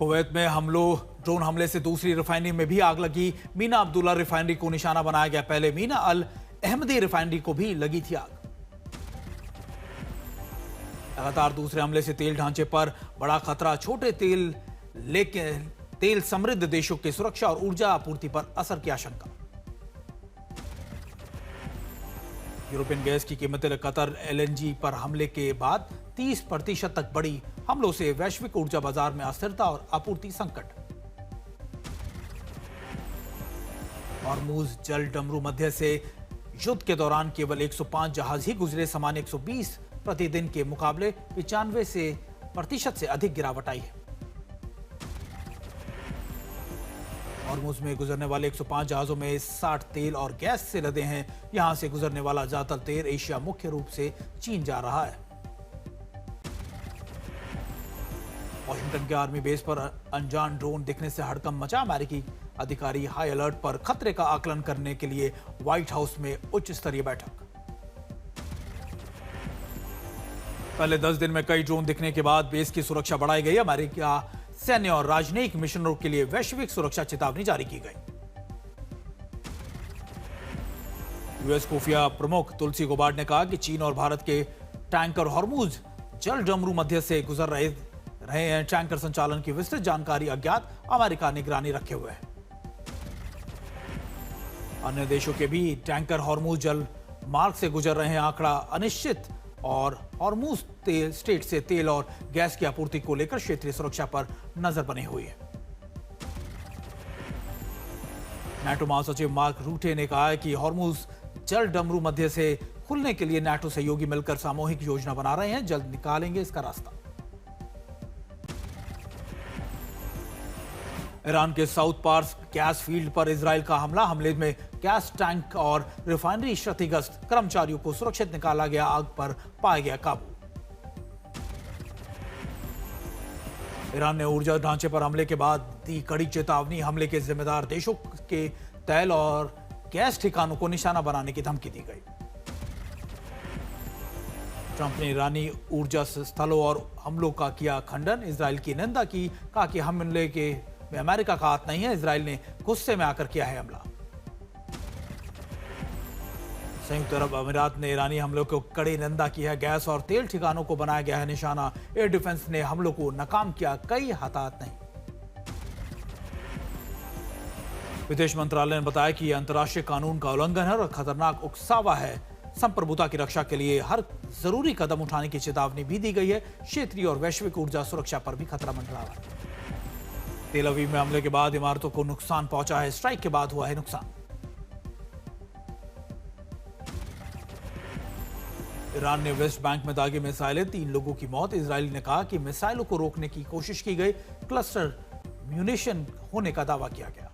Kuwait में drone हमले से दूसरी रिफाइनरी में भी आग लगी। मीना अब्दुल्ला रिफाइनरी को निशाना बनाया गया। पहले मीना अल अहमदी रिफाइनरी को भी लगी थी आग। लगातार दूसरे हमले से तेल ढांचे पर बड़ा खतरा। छोटे तेल समृद्ध देशों की सुरक्षा और ऊर्जा आपूर्ति पर असर की आशंका। यूरोपियन गैस की कीमतें कतर एलएनजी पर हमले के बाद 30% तक बढ़ी। हमलों से वैश्विक ऊर्जा बाजार में अस्थिरता और आपूर्ति संकट। हॉर्मुज जल डमरू मध्य से युद्ध के दौरान केवल 105 जहाज ही गुजरे। सामान्य 120 प्रतिदिन के मुकाबले 95% से अधिक गिरावट आई है। हॉर्मुज में गुजरने वाले 105 जहाजों में 60 तेल और गैस से लदे हैं। यहां से गुजरने वाला ज्यादातर तेल एशिया मुख्य रूप से चीन जा रहा है। वॉशिंगटन के आर्मी बेस पर अनजान ड्रोन दिखने से हड़कंप मचा। अमेरिकी अधिकारी हाई अलर्ट पर। खतरे का आकलन करने के लिए व्हाइट हाउस में उच्च स्तरीय बैठक। पहले 10 दिन में कई ड्रोन दिखने के बाद बेस की सुरक्षा बढ़ाई गई। अमेरिका सैन्य और राजनयिक मिशनों के लिए वैश्विक सुरक्षा चेतावनी जारी की गई। यूएस खुफिया प्रमुख तुलसी गबार्ड ने कहा कि चीन और भारत के टैंकर हॉर्मुज जल डमरू मध्य से गुजर रहे हैं। टैंकर संचालन की विस्तृत जानकारी अज्ञात। अमेरिका निगरानी रखे हुए है। अन्य देशों के भी टैंकर हॉर्मुज जल मार्ग से गुजर रहे हैं। आंकड़ा अनिश्चित और हॉर्मुज स्टेट से तेल और गैस की आपूर्ति को लेकर क्षेत्रीय सुरक्षा पर नजर बनी हुई है। नाटो महासचिव मार्क रूटे ने कहा है कि हॉर्मुज जल डमरू मध्य से खुलने के लिए नाटो सहयोगी मिलकर सामूहिक योजना बना रहे हैं। जल्द निकालेंगे इसका रास्ता। ईरान के साउथ पार्स गैस फील्ड पर इजराइल का हमला। हमले में गैस टैंक और रिफाइनरी क्षतिग्रस्त। कर्मचारियों को सुरक्षित निकाला गया। आग पर पाया गया काबू। ईरान ने ऊर्जा ढांचे पर हमले के बाद दी कड़ी चेतावनी। हमले के जिम्मेदार देशों के तेल और गैस ठिकानों को निशाना बनाने की धमकी दी गई। ट्रंप ने ईरानी ऊर्जा स्थलों और हमलों का किया खंडन। इजराइल की निंदा की। कहा कि हमले के में अमेरिका का हाथ नहीं है। इजराइल ने गुस्से में आकर किया है हमला। संयुक्त अरब अमीरात ने ईरानी हमलों को कड़ी निंदा की है। गैस और तेल ठिकानों को बनाया गया है निशाना। एयर डिफेंस ने हमलों को नाकाम किया। कई हताहत नहीं। विदेश मंत्रालय ने बताया कि यह अंतर्राष्ट्रीय कानून का उल्लंघन है और खतरनाक उकसावा है। संप्रभुता की रक्षा के लिए हर जरूरी कदम उठाने की चेतावनी भी दी गई है। क्षेत्रीय और वैश्विक ऊर्जा सुरक्षा पर भी खतरा मंडरा रहा है। तेल अवीव में हमले के बाद इमारतों को नुकसान पहुंचा है। स्ट्राइक के बाद हुआ है नुकसान। ईरान ने वेस्ट बैंक में दागी मिसाइलें। 3 लोगों की मौत। इजरायल ने कहा कि मिसाइलों को रोकने की कोशिश की गई। क्लस्टर म्यूनिशन होने का दावा किया गया।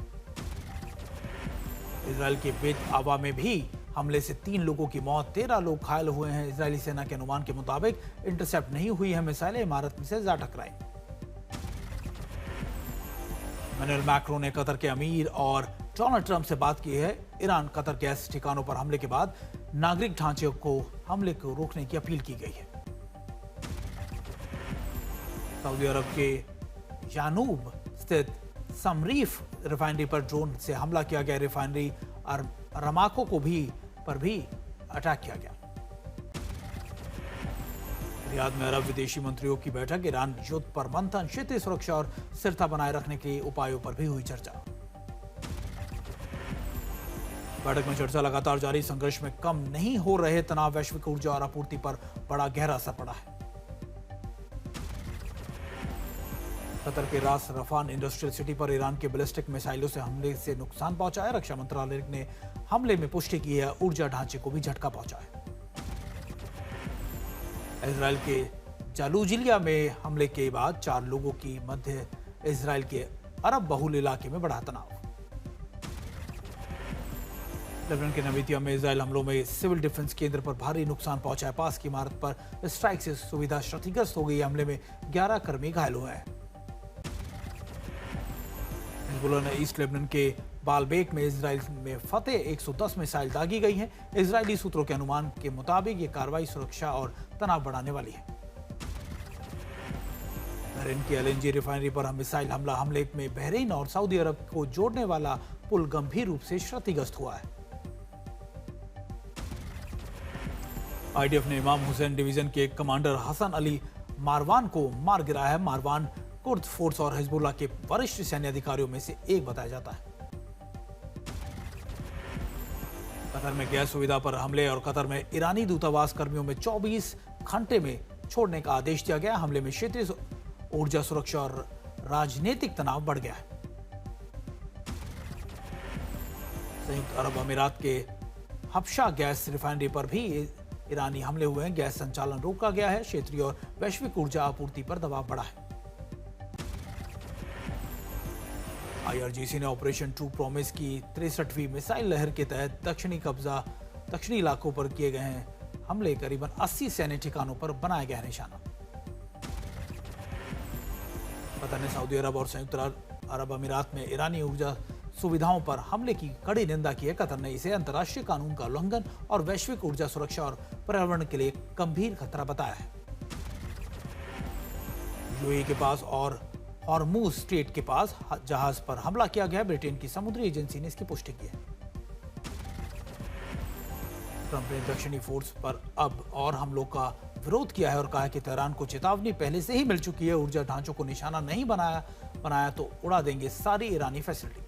इजरायल के बेत आवा में भी हमले से 3 लोगों की मौत। 13 लोग घायल हुए हैं। इजरायली सेना के अनुमान के मुताबिक इंटरसेप्ट नहीं हुई है मिसाइलें। इमारत में से जा टकराई। इमैनुअल मैक्रोन ने कतर के अमीर और डोनाल्ड ट्रंप से बात की है। ईरान कतर गैस ठिकानों पर हमले के बाद नागरिक ढांचे को हमले को रोकने की अपील की गई है। सऊदी अरब के यानूब स्थित समरीफ रिफाइनरी पर ड्रोन से हमला किया गया। रिफाइनरी रमाको को पर भी अटैक किया गया। रियाद में अरब विदेशी मंत्रियों की बैठक। ईरान युद्ध पर मंथन। क्षेत्रीय सुरक्षा और स्थिरता बनाए रखने के उपायों पर भी हुई चर्चा। बैठक में चर्चा लगातार जारी। संघर्ष में कम नहीं हो रहे तनाव। वैश्विक ऊर्जा और आपूर्ति पर बड़ा गहरा असर पड़ा है। कतर के रास रफान इंडस्ट्रियल सिटी पर ईरान के बैलिस्टिक मिसाइलों से हमले से नुकसान पहुंचा है। रक्षा मंत्रालय ने हमले में पुष्टि की है। ऊर्जा ढांचे को भी झटका पहुंचा है। इजराइल के जालूजिलिया में हमले के बाद 4 लोगों की मध्य इजराइल के अरब बहुल इलाके में बढ़ा तनाव। लेबनान के नबीतिया में इजराइल हमलों में सिविल डिफेंस केंद्र पर भारी नुकसान पहुंचा है। पास की इमारत पर स्ट्राइक से सुविधा क्षतिग्रस्त हो गई। हमले में 11 कर्मी घायल हुए हैं। हिजबुल्लाह ने ईस्ट लेबनान के बालबेक में इजराइल में फतेह 110 मिसाइल दागी गई हैं। इजरायली सूत्रों के अनुमान के मुताबिक ये कार्रवाई सुरक्षा और तनाव बढ़ाने वाली है। बहरीन की एलएनजी रिफाइनरी पर मिसाइल हमले में बहरीन और सऊदी अरब को जोड़ने वाला पुल गंभीर रूप से क्षतिग्रस्त हुआ है। आईडीएफ ने इमाम हुसैन डिवीजन के कमांडर हसन अली मारवान को मार गिराया है। मारवान कुर्द फोर्स और हिजबुल्लाह के वरिष्ठ सैन्य अधिकारियों में से एक बताया जाता है। कतर में गैस सुविधा पर हमले और कतर में ईरानी दूतावास कर्मियों में 24 घंटे में छोड़ने का आदेश दिया गया। हमले में क्षेत्रीय ऊर्जा सुरक्षा और राजनीतिक तनाव बढ़ गया है। संयुक्त अरब अमीरात के हबशा गैस रिफाइनरी पर भी ईरानी हमले हुए हैं। गैस संचालन रोका गया है। क्षेत्रीय और वैश्विक ऊर्जा आपूर्ति पर दबाव बढ़ा है। आईआरजीसी ने ऑपरेशन ट्रू प्रॉमिस की 63वीं मिसाइल लहर के तहत दक्षिणी इलाकों पर किए गए हैं हमले करीबन 80 सैन्य ठिकानों पर बनाया गया निशाना। कतर ने सऊदी अरब और संयुक्त अरब अमीरात में ईरानी ऊर्जा सुविधाओं पर हमले की कड़ी निंदा की है। कतर ने इसे अंतर्राष्ट्रीय कानून का उल्लंघन और वैश्विक ऊर्जा सुरक्षा और पर्यावरण के लिए गंभीर खतरा बताया है। यूएई के पास और हॉर्मुज स्ट्रेट के पास जहाज पर हमला किया गया। ब्रिटेन की समुद्री एजेंसी ने इसकी पुष्टि की है। ट्रंप ने दक्षिणी फोर्स पर अब और हमलों का विरोध किया है और कहा कि तेहरान को चेतावनी पहले से ही मिल चुकी है। ऊर्जा ढांचों को निशाना नहीं बनाया तो उड़ा देंगे सारी ईरानी फैसिलिटी।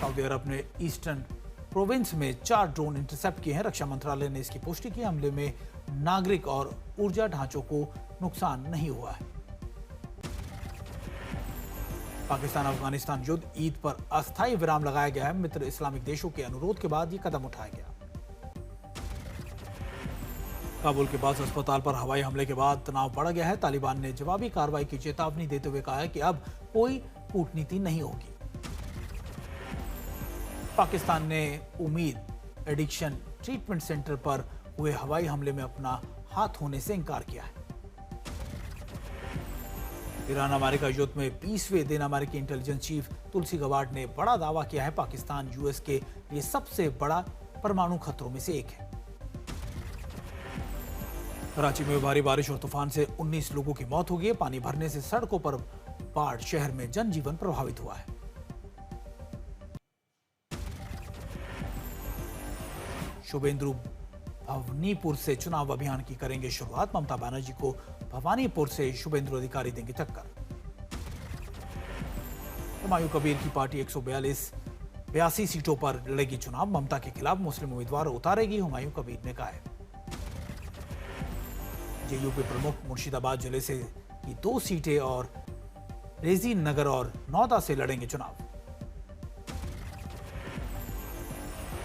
सऊदी अरब ने ईस्टर्न प्रोविंस में 4 ड्रोन इंटरसेप्ट किए हैं। रक्षा मंत्रालय ने इसकी पुष्टि की। हमले में नागरिक और ऊर्जा ढांचों को नुकसान नहीं हुआ है। पाकिस्तान अफगानिस्तान युद्ध ईद पर अस्थायी विराम लगाया गया है। मित्र इस्लामिक देशों के अनुरोध के बाद यह कदम उठाया गया। काबुल के पास अस्पताल पर हवाई हमले के बाद तनाव बढ़ गया है। तालिबान ने जवाबी कार्रवाई की चेतावनी देते हुए कहा है कि अब कोई कूटनीति नहीं होगी। पाकिस्तान ने उम्मीद एडिक्शन ट्रीटमेंट सेंटर पर हुए हवाई हमले में अपना हाथ होने से इनकार किया है। ईरान अमेरिका युद्ध में 20वें दिन अमेरिकी इंटेलिजेंस चीफ तुलसी गबार्ड ने बड़ा दावा किया है। पाकिस्तान यूएस के लिए सबसे बड़ा परमाणु खतरों में से एक है। कराची में भारी बारिश और तूफान से 19 लोगों की मौत हो गई है। पानी भरने से सड़कों पर बाढ़, शहर में जनजीवन प्रभावित हुआ है। शुभेंदु भवानीपुर से चुनाव अभियान की करेंगे शुरुआत। ममता बनर्जी को भवानीपुर से शुभेंदु अधिकारी देंगे टक्कर। हुमायूं कबीर की पार्टी 182 सीटों पर लड़ेगी चुनाव। ममता के खिलाफ मुस्लिम उम्मीदवार उतारेगी, हुमायूं कबीर ने कहा है। जेयूपी प्रमुख मुर्शिदाबाद जिले से की 2 सीटें और रेजी नगर और नौदा से लड़ेंगे चुनाव।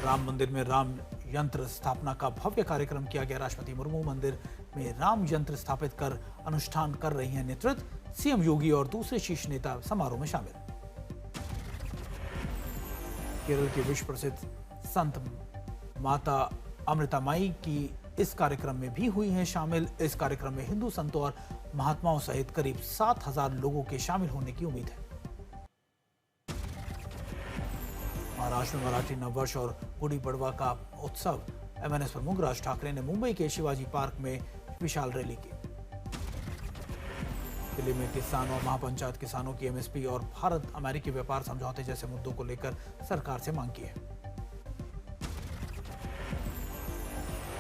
राम मंदिर में राम यंत्र स्थापना का भव्य कार्यक्रम किया गया। राष्ट्रपति मुर्मू मंदिर में राम यंत्र स्थापित कर अनुष्ठान कर रही हैं नेतृत्व। सीएम योगी और दूसरे शीर्ष नेता समारोह में शामिल। केरल के विश्व प्रसिद्ध संत माता अमृतामाई की इस कार्यक्रम में भी हुई हैं शामिल। इस कार्यक्रम में हिंदू संतों और महात्माओं सहित करीब 7,000 लोगों के शामिल होने की उम्मीद है। महाराष्ट्र में मराठी नववर्ष और गुड़ी पड़वा का उत्सव। एमएनएस प्रमुख राज ठाकरे ने मुंबई के शिवाजी पार्क में विशाल रैली की। दिल्ली में किसान और महापंचायत किसानों की एमएसपी और भारत अमेरिकी व्यापार समझौते जैसे मुद्दों को लेकर सरकार से मांग की है।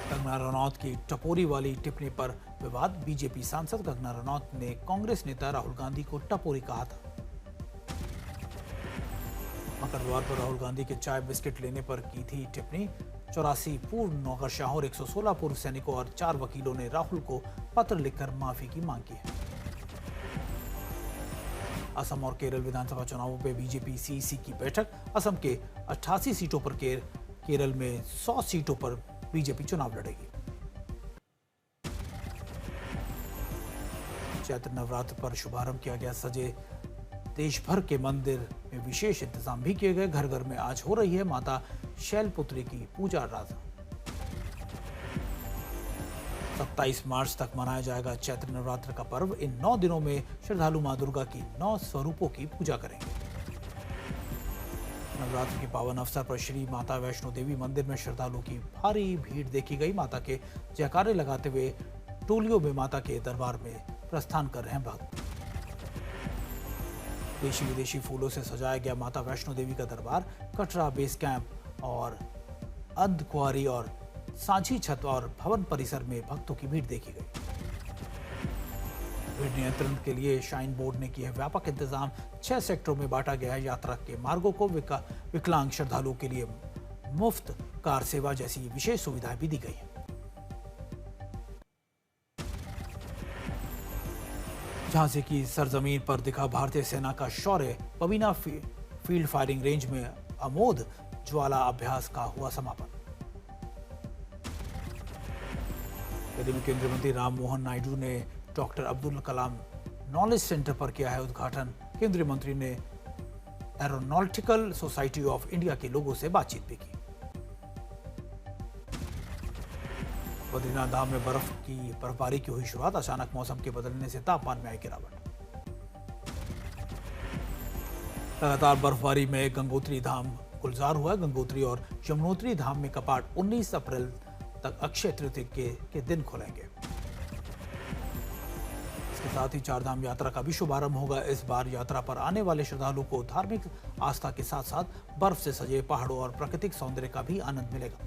कंगना रनौत की टपोरी वाली टिप्पणी पर विवाद। बीजेपी सांसद कंगना रनौत ने कांग्रेस नेता राहुल गांधी को टपोरी कहा था। मकर द्वार पर राहुल गांधी के चाय बिस्किट लेने पर की थी टिप्पणी। 84 पूर्व नौकरशाहों और 116 पूर्व सैनिकों और 4 वकीलों ने राहुल को पत्र लिखकर माफी की मांग की है। असम और केरल विधानसभा चुनावों पर बीजेपी सीईसी की बैठक। असम के 88 सीटों पर केरल में 100 सीटों पर बीजेपी चुनाव लड़ेगी। चैत्र नवरात्र पर शुभारंभ किया गया। सजे देश भर के मंदिर में विशेष इंतजाम भी किए गए। घर घर में आज हो रही है माता शैलपुत्री की पूजा अर्चना। 27 मार्च तक मनाया जाएगा चैत्र नवरात्र का पर्व। इन 9 दिनों में श्रद्धालु मां दुर्गा की 9 स्वरूपों की पूजा करेंगे। नवरात्र के पावन अवसर पर श्री माता वैष्णो देवी मंदिर में श्रद्धालुओं की भारी भीड़ देखी गई। माता के जयकारे लगाते हुए टोलियों में माता के दरबार में प्रस्थान कर रहे हैं भक्त। देशी विदेशी फूलों से सजाया गया माता वैष्णो देवी का दरबार कटरा बेस कैंप और अर्धकुंवारी और सांची छत और भवन परिसर में भक्तों की भीड़ देखी गई। भीड़ नियंत्रण के लिए श्राइन बोर्ड ने किए व्यापक इंतजाम। 6 सेक्टरों में बांटा गया है। यात्रा के मार्गों को विकलांग श्रद्धालुओं के लिए मुफ्त कार सेवा जैसी विशेष सुविधाएं भी दी गई हैं। झांसी की सरजमीन पर दिखा भारतीय सेना का शौर्य। पवीना फील्ड फायरिंग रेंज में अमोद ज्वाला अभ्यास का हुआ समापन। दिल्ली में केंद्रीय मंत्री राममोहन नायडू ने doctor Abdul Kalam knowledge centre पर किया है उद्घाटन। केंद्रीय मंत्री ने एरोनॉटिकल सोसाइटी ऑफ इंडिया के लोगों से बातचीत भी की। बद्रीनाथ धाम में बर्फबारी की हुई शुरुआत। अचानक मौसम के बदलने से तापमान में आई गिरावट। लगातार बर्फबारी में गंगोत्री धाम गुलजार हुआ। गंगोत्री और यमुनोत्री धाम में कपाट 19 अप्रैल तक अक्षय तृतीया के दिन खुलेंगे। इसके साथ ही चारधाम यात्रा का भी शुभारंभ होगा। इस बार यात्रा पर आने वाले श्रद्धालुओं को धार्मिक आस्था के साथ साथ बर्फ से सजे पहाड़ों और प्राकृतिक सौंदर्य का भी आनंद मिलेगा।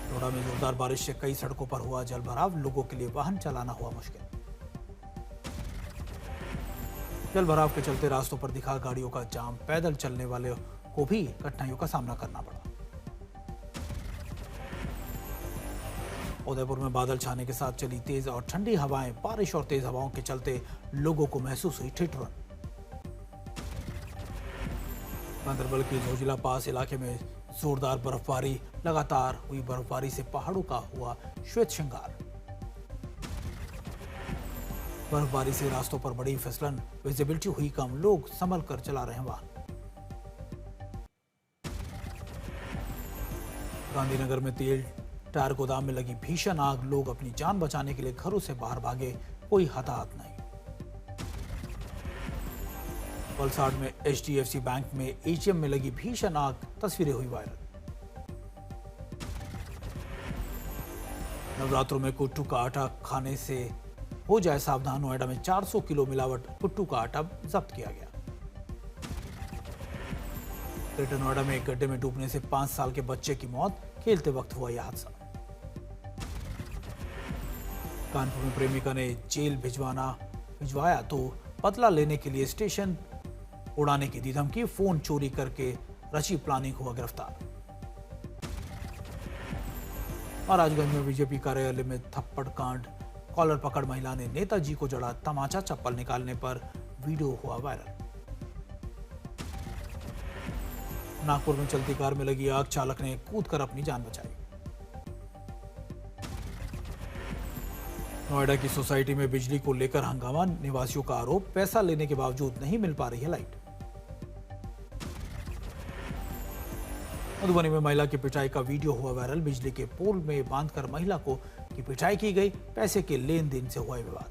नोएडा में जोरदार बारिश से कई सड़कों पर हुआ जलभराव। लोगों के लिए वाहन चलाना हुआ मुश्किल। जलभराव के चलते रास्तों पर दिखा गाड़ियों का जाम। पैदल चलने वाले को भी कठिनाइयों का सामना करना पड़ा। उदयपुर में बादल छाने के साथ चली तेज और ठंडी हवाएं। बारिश और तेज हवाओं के चलते लोगों को महसूस हुई ठिठुरन। गांदरबल के झोजिला पास इलाके में जोरदार बर्फबारी। लगातार हुई बर्फबारी से पहाड़ों का हुआ श्वेत श्रृंगार। बर्फबारी से रास्तों पर बड़ी फिसलन। विजिबिलिटी हुई कम। लोग संभल कर चला रहे हैं वाहन। गांधीनगर में तेल टायर गोदाम में लगी भीषण आग। लोग अपनी जान बचाने के लिए घरों से बाहर भागे। कोई हताहत नहीं। वलसाड़ में HDFC बैंक में ATM में लगी भीषण आग। तस्वीरें हुई वायरल। नवरात्रों में कुट्टू का आटा खाने से हो जाए सावधान। नोएडा में 400 किलो मिलावट कुट्टू का आटा जब्त किया गया। ग्रेटर नोएडा में एक गड्ढे में डूबने से 5 साल के बच्चे की मौत। खेलते वक्त हुआ यह हादसा। कानपुर में प्रेमिका ने जेल भिजवाया तो बदला लेने के लिए स्टेशन उड़ाने की दी धमकी। फोन चोरी करके रची प्लानिंग हुआ गिरफ्तार। महाराजगंज में बीजेपी कार्यालय में थप्पड़ कांड। कॉलर पकड़ महिला ने नेताजी को जड़ा तमाचा। चप्पल निकालने पर वीडियो हुआ वायरल। नागपुर में चलती कार में लगी आग। चालक ने कूदकर अपनी जान बचाई। नोएडा की सोसाइटी में बिजली को लेकर हंगामा। निवासियों का आरोप पैसा लेने के बावजूद नहीं मिल पा रही है लाइट। मधुबनी में महिला की पिटाई का वीडियो हुआ वायरल। बिजली के पोल में बांधकर महिला की पिटाई की गई। पैसे के लेन देन से हुआ विवाद।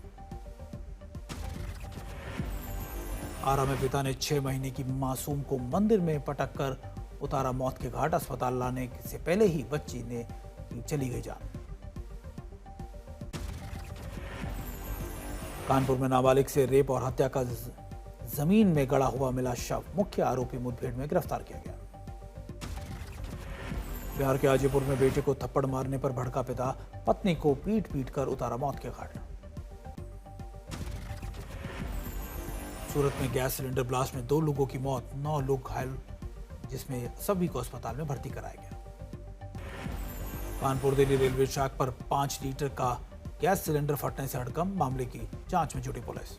आरा में पिता ने 6 महीने की मासूम को मंदिर में पटक कर उतारा मौत के घाट। अस्पताल लाने से पहले ही बच्ची ने चली गई जान। कानपुर में नाबालिग से रेप और हत्या का जमीन में गड़ा हुआ मिला शव। मुख्य आरोपी मुठभेड़ में गिरफ्तार किया गया। बिहार के हाजीपुर में बेटे को थप्पड़ मारने पर भड़का पिता। पत्नी को पीट कर उतारा मौत के घाट। सूरत में गैस सिलेंडर ब्लास्ट में 2 लोगों की मौत। 9 लोग घायल, जिसमें सभी को अस्पताल में भर्ती कराया गया। कानपुर दिल्ली रेलवे ट्रैक पर 5 लीटर का गैस सिलेंडर फटने से हड़कंप। मामले की जांच में जुटी पुलिस।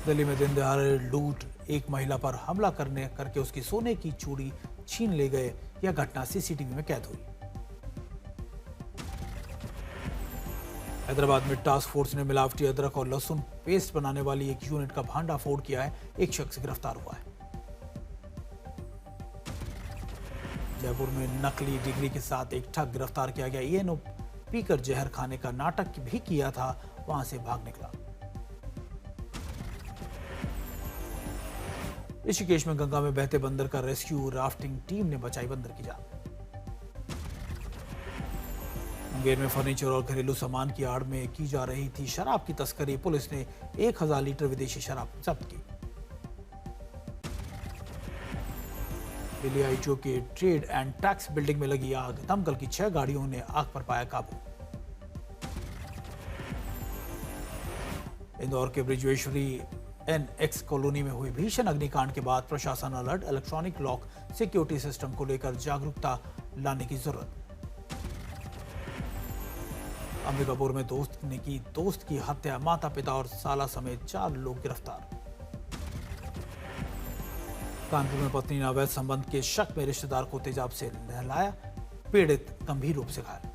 दिल्ली में दिन दहाड़े लूट। एक महिला पर हमला करके उसकी सोने की चूड़ी छीन ले गए। यह घटना CCTV में कैद हुई। हैदराबाद में टास्क फोर्स ने मिलावटी अदरक और लहसुन पेस्ट बनाने वाली एक यूनिट का भांडाफोड़ किया है। एक शख्स गिरफ्तार हुआ है। जयपुर में नकली डिग्री के साथ एक ठग गिरफ्तार किया गया। ये पीकर जहर खाने का नाटक भी किया था, वहां से भाग निकला। ऋषिकेश में गंगा में बहते बंदर का रेस्क्यू। राफ्टिंग टीम ने बचाई बंदर की जान। मुंगेर में फर्नीचर और घरेलू सामान की आड़ में की जा रही थी शराब की तस्करी। पुलिस ने 1000 लीटर विदेशी शराब जब्त की। दिल्ली आईटीओ के ट्रेड एंड टैक्स बिल्डिंग में लगी आग। दमकल की 6 गाड़ियों ने आग पर पाया काबू। इंदौर के ब्रिजवेश्वरी NX कॉलोनी में हुई भीषण अग्निकांड के बाद प्रशासन alert. Electronic lock security system को लेकर जागरूकता लाने की जरूरत। अंबिकापुर में दोस्त की हत्या। माता पिता और साला समेत 4 लोग गिरफ्तार। कानपुर में पत्नी ने अवैध संबंध के शक में रिश्तेदार को तेजाब से नहलाया। पीड़ित गंभीर रूप से घायल।